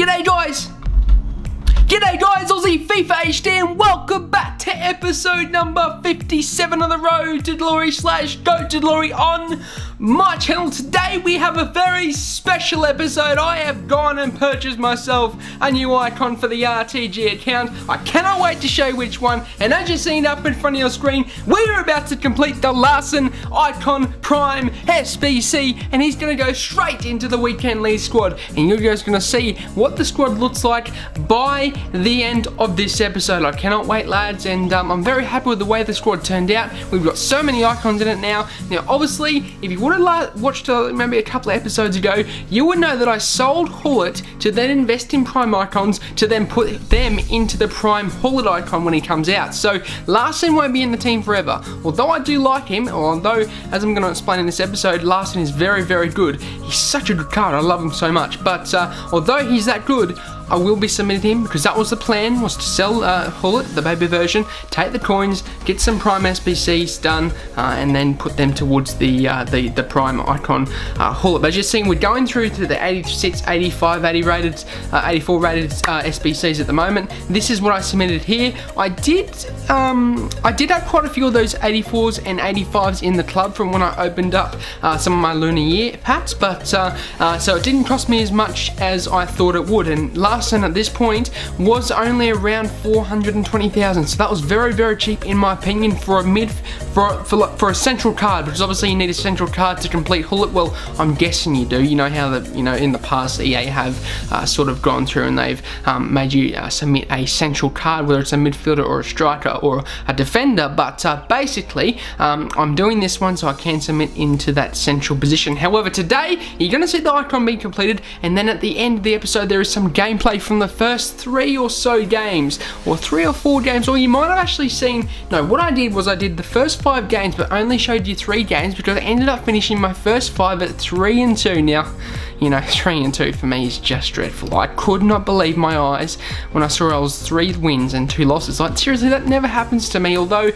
G'day guys! G'day guys, Aussie FIFA HD and welcome back to episode number 57 on the road to glory / GOAT to glory on my channel. Today we have a very special episode. I have gone and purchased myself a new icon for the RTG account. I cannot wait to show you which one, and as you've seen up in front of your screen, we are about to complete the Larson Icon Prime SBC, and he's going to go straight into the Weekend League squad, and you're guys going to see what the squad looks like by the end of this episode. I cannot wait, lads, and I'm very happy with the way the squad turned out. We've got so many icons in it now. Now obviously, if you would have watched maybe a couple of episodes ago, you would know that I sold Hullet to then invest in Prime icons to then put them into the Prime Hullet icon when he comes out. So Larson won't be in the team forever. Although I do like him, or although, as I'm going to explain in this episode, Larson is very, very good. He's such a good card. I love him so much. But although he's that good, I will be submitting him because that was the plan, was to sell Hullet, the baby version, take the coins, get some Prime SBCs done, and then put them towards the Prime icon Hullet. But as you've seen, we're going through to the 86, 85, 80 rated, 84 rated SBCs at the moment. This is what I submitted here. I did have quite a few of those 84s and 85s in the club from when I opened up some of my Lunar Year packs, but so it didn't cost me as much as I thought it would. And Larson at this point was only around 420,000, so that was very, very cheap in my opinion for a for a central card, because obviously you need a central card to complete Hullet. Well, I'm guessing you do. You know how in the past EA have sort of gone through and they've made you submit a central card, whether it's a midfielder or a striker or a defender. But basically, I'm doing this one so I can submit into that central position. However, today you're going to see the icon being completed, and then at the end of the episode there is some gameplay from the first 3 or so games, or 3 or 4 games, or you might have actually seen, no, what I did was I did the first 5 games but only showed you 3 games because I ended up finishing my first 5 at 3-2. Now, you know, 3-2 for me is just dreadful. I could not believe my eyes when I saw I was 3 wins and 2 losses. Like, seriously, that never happens to me, although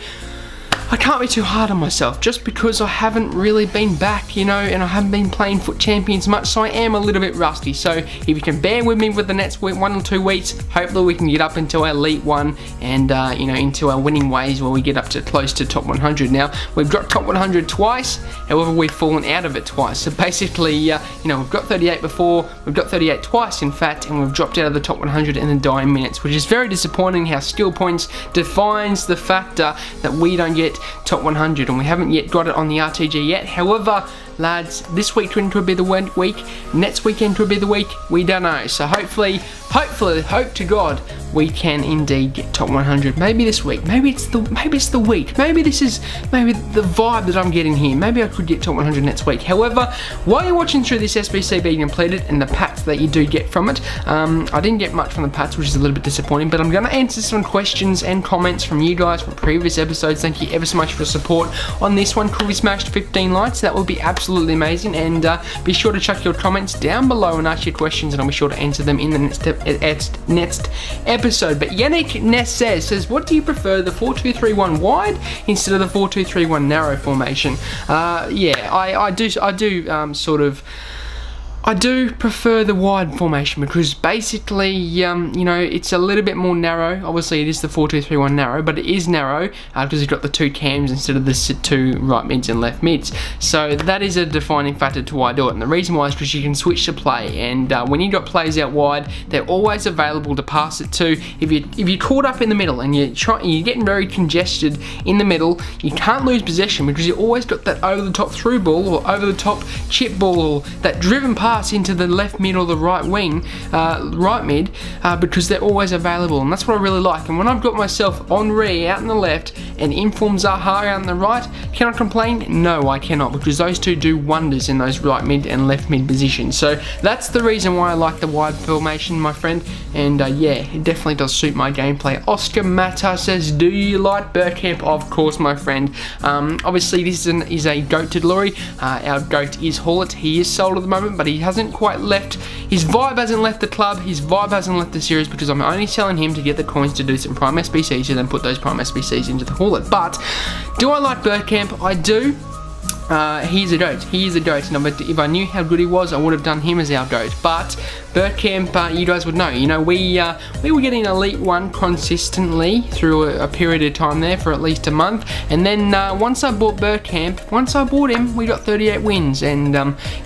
I can't be too hard on myself just because I haven't really been back, you know, and I haven't been playing Foot Champions much, so I am a little bit rusty. So if you can bear with me with the next 1 or 2 weeks, hopefully we can get up into our Elite 1 and, you know, into our winning ways where we get up to close to top 100. Now, we've dropped top 100 twice, however, we've fallen out of it twice. So basically, you know, we've got 38 before, we've got 38 twice, in fact, and we've dropped out of the top 100 in the dying minutes, which is very disappointing. How skill points defines the factor that we don't get top 100, and we haven't yet got it on the RTG yet. However, lads, this weekend could be the week, next weekend could be the week, we don't know. So hopefully, hope to God, we can indeed get top 100. Maybe this week, maybe it's the week, maybe this is the vibe that I'm getting here. Maybe I could get top 100 next week. However, while you're watching through this SBC being completed and the packs that you do get from it, I didn't get much from the packs, which is a little bit disappointing, but I'm going to answer some questions and comments from you guys from previous episodes. Thank you ever so much for the support on this one. Could we smash 15 likes? That would be absolutely amazing, and be sure to chuck your comments down below and ask your questions, and I'll be sure to answer them in the next episode. But Yannick Ness says, what do you prefer, the 4-2-3-1 wide instead of the 4-2-3-1 narrow formation? Yeah, I do prefer the wide formation because basically, you know, it's a little bit more narrow. Obviously, it is the 4-2-3-1 narrow, but it is narrow because you've got the 2 cams instead of the 2 right mids and left mids. So that is a defining factor to why I do it. And the reason why is because you can switch to play, and when you've got players out wide, they're always available to pass it to. If you're caught up in the middle and you're getting very congested in the middle, you can't lose possession because you always got that over the top through ball or over the top chip ball or that driven pass into the left mid or the right wing, right mid, because they're always available, and that's what I really like. And when I've got myself Henri out in the left and Inform Zaha out in the right, can I complain? No, I cannot, because those two do wonders in those right mid and left mid positions. So that's the reason why I like the wide formation, my friend, and yeah, it definitely does suit my gameplay. Oscar Mata says, do you like Bergkamp? Of course, my friend. Obviously, this is a GOAT to glory. Our GOAT is Hullet. He is sold at the moment, but he hasn't quite left. His vibe hasn't left the club. His vibe hasn't left the series because I'm only selling him to get the coins to do some Prime SBCs and then put those Prime SBCs into the Hullet. But do I like Bergkamp? I do. He's a GOAT. He is a GOAT. And if I knew how good he was, I would have done him as our GOAT. But Bergkamp, you guys would know. You know, we were getting Elite 1 consistently through a period of time there for at least a month, and then once I bought Bergkamp, once I bought him, we got 38 wins, and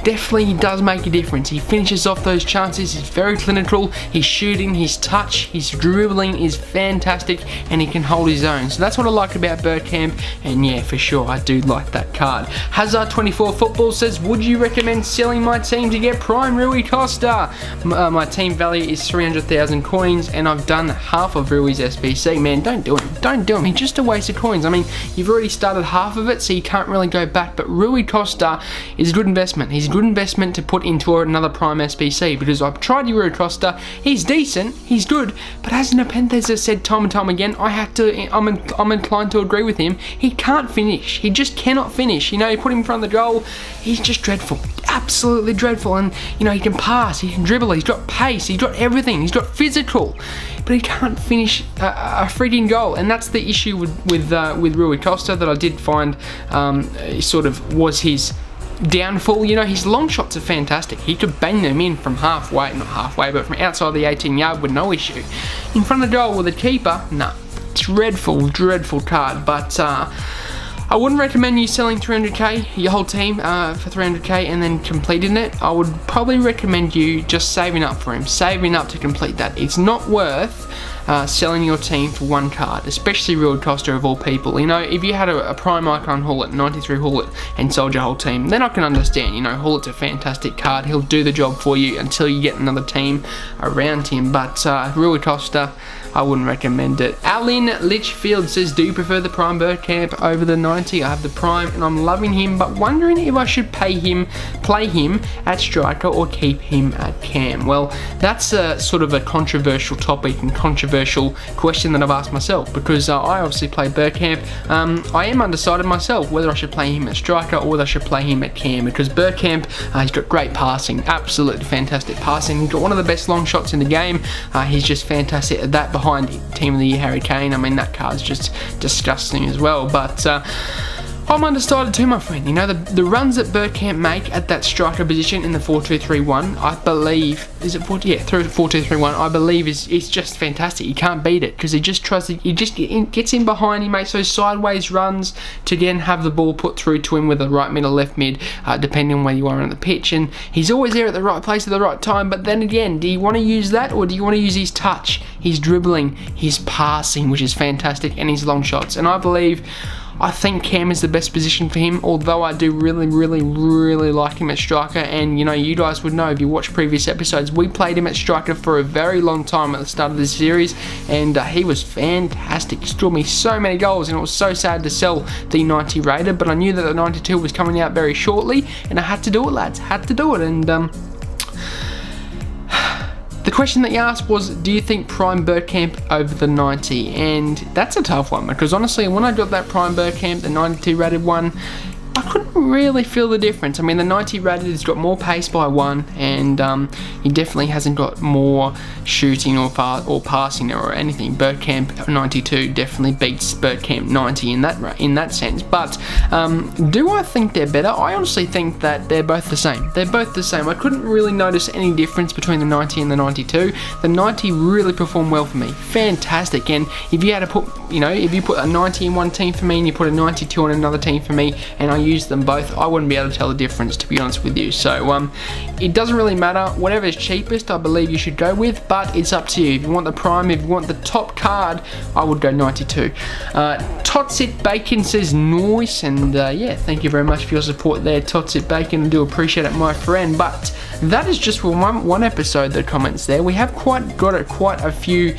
definitely does make a difference. He finishes off those chances. He's very clinical. His shooting, his touch, his dribbling is fantastic, and he can hold his own. So that's what I like about Bergkamp, and yeah, for sure, I do like that card. Hazard24 Football says, would you recommend selling my team to get Prime Rui Costa? My team value is 300,000 coins, and I've done half of Rui's SBC. Man, don't do him. Don't do him. He's just a waste of coins. I mean, you've already started half of it, so you can't really go back, but Rui Costa is a good investment. He's a good investment to put into another Prime SBC, because I've tried Rui Costa. He's decent, he's good, but as Nepenthes has said time and time again, I'm inclined to agree with him. He can't finish. He just cannot finish. You know, you put him in front of the goal, he's just dreadful. Absolutely dreadful. And you know, he can pass, he can dribble, he's got pace, he's got everything, he's got physical, but he can't finish a freaking goal. And that's the issue with Rui Costa that I did find sort of was his downfall. You know, his long shots are fantastic. He could bang them in from halfway, not halfway, but from outside the 18-yard with no issue. In front of the goal with a keeper, nah, dreadful card. But I wouldn't recommend you selling 300k, your whole team, for 300k and then completing it. I would probably recommend you just saving up for him, saving up to complete that. It's not worth selling your team for one card, especially Rui Costa of all people. You know, if you had a prime icon Hullet, 93 Hullet, and sold your whole team, then I can understand. You know, Hullet's a fantastic card. He'll do the job for you until you get another team around him. But Rui Costa, I wouldn't recommend it. Alan Litchfield says, do you prefer the Prime Bergkamp over the 90? I have the Prime and I'm loving him, but wondering if I should play him at striker or keep him at cam. Well, that's a sort of a controversial topic and controversial question that I've asked myself, because I obviously play Bergkamp. I am undecided myself whether I should play him at striker or whether I should play him at cam, because Bergkamp, he's got great passing, absolutely fantastic passing. He's got one of the best long shots in the game. He's just fantastic at that, behind Team of the Year Harry Kane. I mean, that card's just disgusting as well. But I'm undecided too, my friend. You know, the runs that Bergkamp make at that striker position in the 4-2-3-1, I believe, is it 4-2-3-1? I believe is just fantastic. You can't beat it, because he just tries to, he just gets in behind, he makes those sideways runs to then have the ball put through to him with a right mid or left mid, depending on where you are on the pitch, and he's always there at the right place at the right time. But then again, do you want to use that, or do you want to use his touch, his dribbling, his passing, which is fantastic, and his long shots? And I think cam is the best position for him, although I do really like him at striker. And you know, you guys would know if you watch previous episodes, we played him at striker for a very long time at the start of this series, and he was fantastic. He scored me so many goals, and it was so sad to sell the 90 rated, but I knew that the 92 was coming out very shortly, and I had to do it, lads, had to do it. And the question that you asked was, do you think Prime Bergkamp over the 90? And that's a tough one, because honestly, when I got that Prime Bergkamp, the 92 rated one, I couldn't really feel the difference. I mean, the 90 rated has got more pace by 1, and he definitely hasn't got more shooting or passing or anything. Bergkamp 92 definitely beats Bergkamp 90 in that sense. But do I think they're better? I honestly think that they're both the same. They're both the same. I couldn't really notice any difference between the 90 and the 92. The 90 really performed well for me. Fantastic. And if you had to put, you know, if you put a 90 in one team for me and you put a 92 on another team for me, and I use them both, I wouldn't be able to tell the difference, to be honest with you. So it doesn't really matter. Whatever is cheapest, I believe you should go with, but it's up to you. If you want the Prime, if you want the top card, I would go 92. Totsit Bacon says nice, and yeah, thank you very much for your support there, Totsit Bacon. I do appreciate it, my friend. But that is just for one episode, the comments there. We have quite a few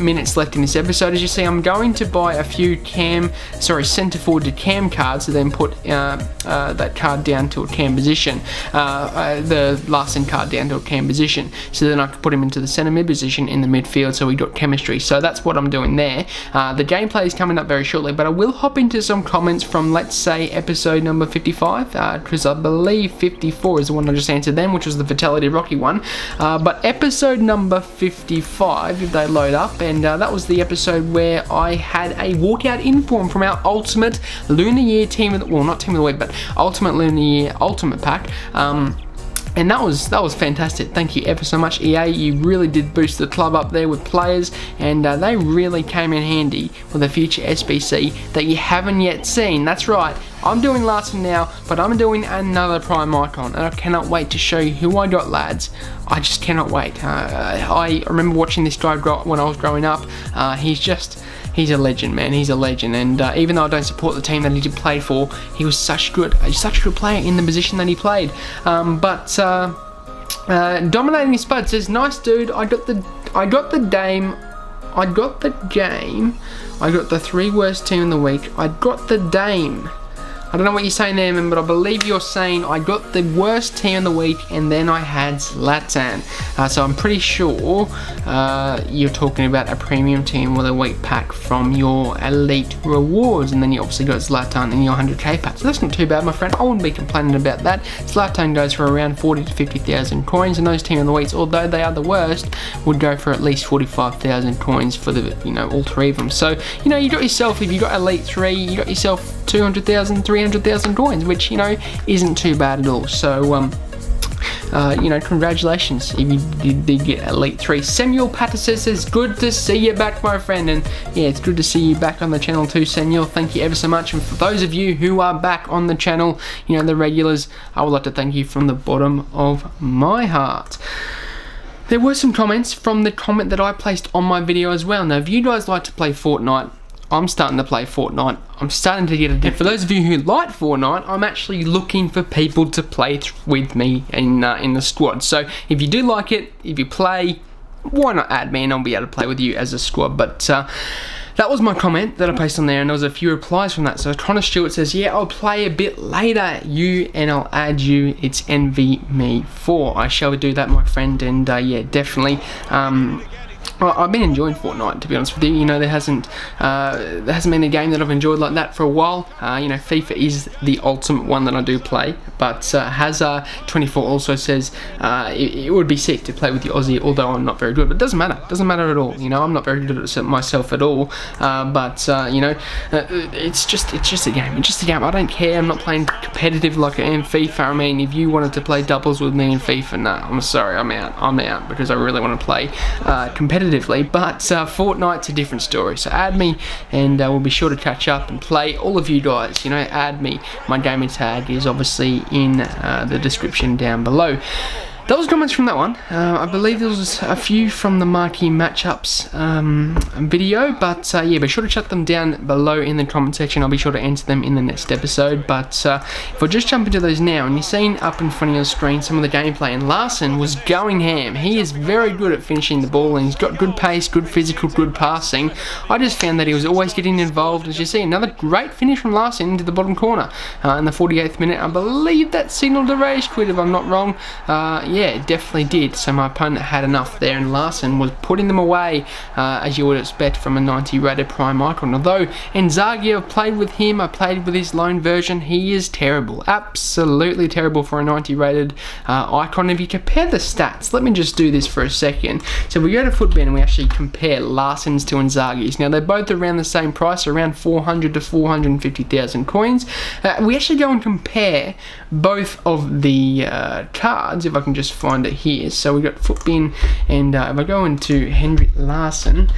minutes left in this episode. As you see, I'm going to buy a few centre forward to cam cards to then put that card down to a cam position, the last in card down to a cam position, so then I could put him into the centre mid position in the midfield, so we got chemistry. So that's what I'm doing there. The gameplay is coming up very shortly, but I will hop into some comments from, let's say, episode number 55, because I believe 54 is the one I just answered then, which was the Fatality Rocky one. But episode number 55, if they load up, and that was the episode where I had a walkout inform from our Ultimate Lunar Year Team of the, well, not Team of the Week, but Ultimate Lunar Year Ultimate Pack. And that was fantastic. Thank you ever so much, EA. You really did boost the club up there with players, and they really came in handy with a future SBC that you haven't yet seen. That's right, I'm doing Larson now, but I'm doing another Prime Icon, and I cannot wait to show you who I got, lads. I just cannot wait. I remember watching this guy when I was growing up. He's a legend, man. He's a legend, and even though I don't support the team that he did play for, he was such a good player in the position that he played. Dominating Spud says, "Nice dude. I got the game. I got the 3 worst team in the week. I got the Dame." I don't know what you're saying there, man, but I believe you're saying I got the worst team in the week and then I had Zlatan. So I'm pretty sure you're talking about a premium team with a week pack from your elite rewards, and then you obviously got Zlatan in your 100k pack. So that's not too bad, my friend. I wouldn't be complaining about that. Zlatan goes for around 40 to 50,000 coins, and those team in the weeks, although they are the worst, would go for at least 45,000 coins for the all 3 of them. So you got yourself, if you got elite 3, you got yourself 200,000, 300,000 coins, which isn't too bad at all. So congratulations if you did get elite 3. Samuel Patterson says, "Good to see you back, my friend." And yeah, it's good to see you back on the channel too, Samuel. Thank you ever so much. And for those of you who are back on the channel, the regulars, I would like to thank you from the bottom of my heart. There were some comments from the comment that I placed on my video as well. Now, if you guys like to play Fortnite, I'm starting to play Fortnite. I'm starting to get addicted. For those of you who like Fortnite, I'm actually looking for people to play with me in the squad. So if you do like it, if you play, why not add me and I'll be able to play with you as a squad. But that was my comment that I placed on there, and there was a few replies from that. So Connor Stewart says, "Yeah, I'll play a bit later, and I'll add you. It's NVMe4. I shall do that, my friend." And yeah, definitely. I've been enjoying Fortnite, to be honest with you. There hasn't been a game that I've enjoyed like that for a while. FIFA is the ultimate one that I do play, but Hazard24 also says it would be sick to play with the Aussie, although I'm not very good. But it doesn't matter. It doesn't matter at all. I'm not very good at it myself at all. It's just a game. It's just a game. I don't care. I'm not playing competitive like I am FIFA. I mean, if you wanted to play doubles with me in FIFA, no, I'm sorry, I'm out. I'm out because I really want to play competitively. But Fortnite's a different story. So add me, and we'll be sure to catch up and play. All of you guys, add me. My gamer tag is obviously in the description down below. That was comments from that one. I believe there was a few from the marquee matchups video, but yeah, be sure to check them down below in the comment section. I'll be sure to answer them in the next episode. But if I just jump into those now, and you're seeing up in front of your screen some of the gameplay, and Larson was going ham. He is very good at finishing the ball, and he's got good pace, good physical, good passing. I just found that he was always getting involved. As you see, another great finish from Larson into the bottom corner in the 48th minute. I believe that signaled a rage quit, if I'm not wrong. Yeah, it definitely did. So my opponent had enough there, and Larson was putting them away, as you would expect from a 90 rated Prime Icon. Although Inzaghi, I've played with him, I played with his loan version, he is terrible. Absolutely terrible for a 90 rated Icon. If you compare the stats, let me just do this for a second. So we go to Footbin and we actually compare Larson's to Inzaghi's. Now they're both around the same price, around 400 to 450,000 coins. We actually go and compare both of the cards, if I can just find it here. So we got Footbin, and if I go into Henrik Larsson,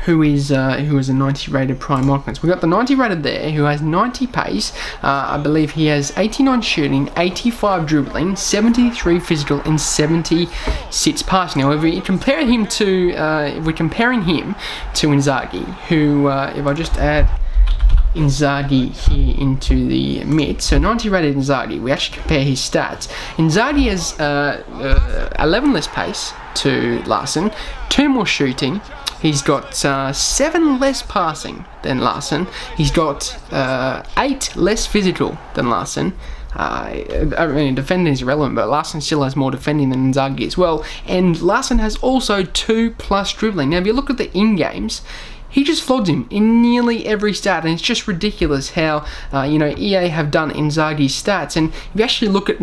who is a 90 rated Prime Icon. So we got the 90 rated there, who has 90 pace. I believe he has 89 shooting, 85 dribbling, 73 physical, and 76 passing. Now, if we compare him to, if we're comparing him to Inzaghi, who, if I just add Inzaghi here into the mid, so 90 rated Inzaghi, we actually compare his stats. Inzaghi has 11 less pace to Larson, 2 more shooting. He's got 7 less passing than Larson. He's got 8 less physical than Larson. I mean, defending is irrelevant, but Larson still has more defending than Inzaghi as well. And Larson has also 2+ dribbling. Now, if you look at the in-games, he just flogged him in nearly every stat, and it's just ridiculous how EA have done Inzaghi's stats. And if you actually look at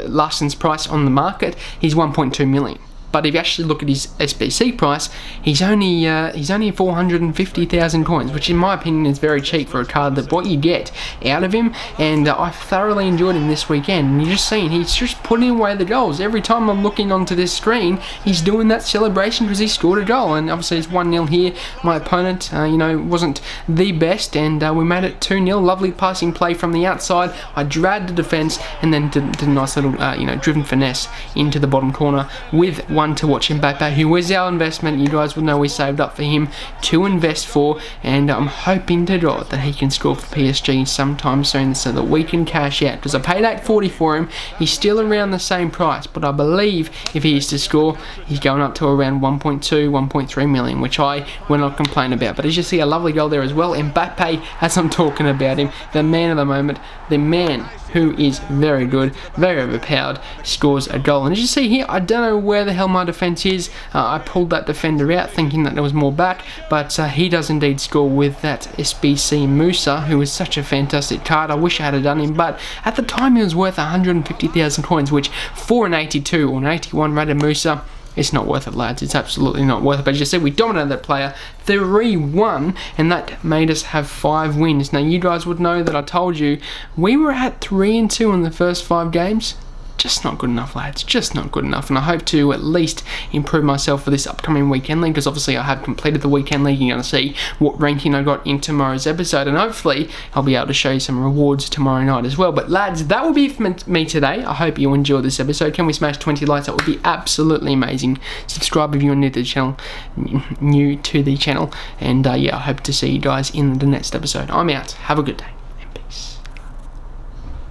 Larson's price on the market, he's 1.2 million. But if you actually look at his SBC price, he's only 450,000 coins, which in my opinion is very cheap for a card. That what you get out of him, and I thoroughly enjoyed him this weekend. And you're just seeing he's just putting away the goals. Every time I'm looking onto this screen, he's doing that celebration because he scored a goal. And obviously it's 1-0 here. My opponent, wasn't the best, and we made it 2-0. Lovely passing play from the outside. I dragged the defence and then did a nice little, driven finesse into the bottom corner with one to watch Mbappe, who was our investment. You guys will know we saved up for him to invest for, and I'm hoping to God that he can score for PSG sometime soon so that we can cash out, because I paid $8.40 for him. He's still around the same price, but I believe if he is to score, he's going up to around 1.2, 1.3 million, which I will not complain about. But as you see, a lovely goal there as well. Mbappe, as I'm talking about him, the man of the moment, the man who is very good, very overpowered, scores a goal. And as you see here, I don't know where the hell my defence is. I pulled that defender out thinking that there was more back, but he does indeed score with that SBC Musa, who is such a fantastic card. I wish I had done him, but at the time he was worth 150,000 coins, which for an 82 or an 81 rated Musa, it's not worth it, lads. It's absolutely not worth it. But as you see, we dominated that player 3-1, and that made us have 5 wins. Now, you guys would know that I told you we were at 3-2 in the first 5 games. Just not good enough, lads. Just not good enough. And I hope to at least improve myself for this upcoming weekend league, because obviously I have completed the weekend league. You're going to see what ranking I got in tomorrow's episode, and hopefully I'll be able to show you some rewards tomorrow night as well. But lads, that will be it for me today. I hope you enjoyed this episode. Can we smash 20 likes? That would be absolutely amazing. Subscribe if you're new to the channel. And yeah, I hope to see you guys in the next episode. I'm out. Have a good day.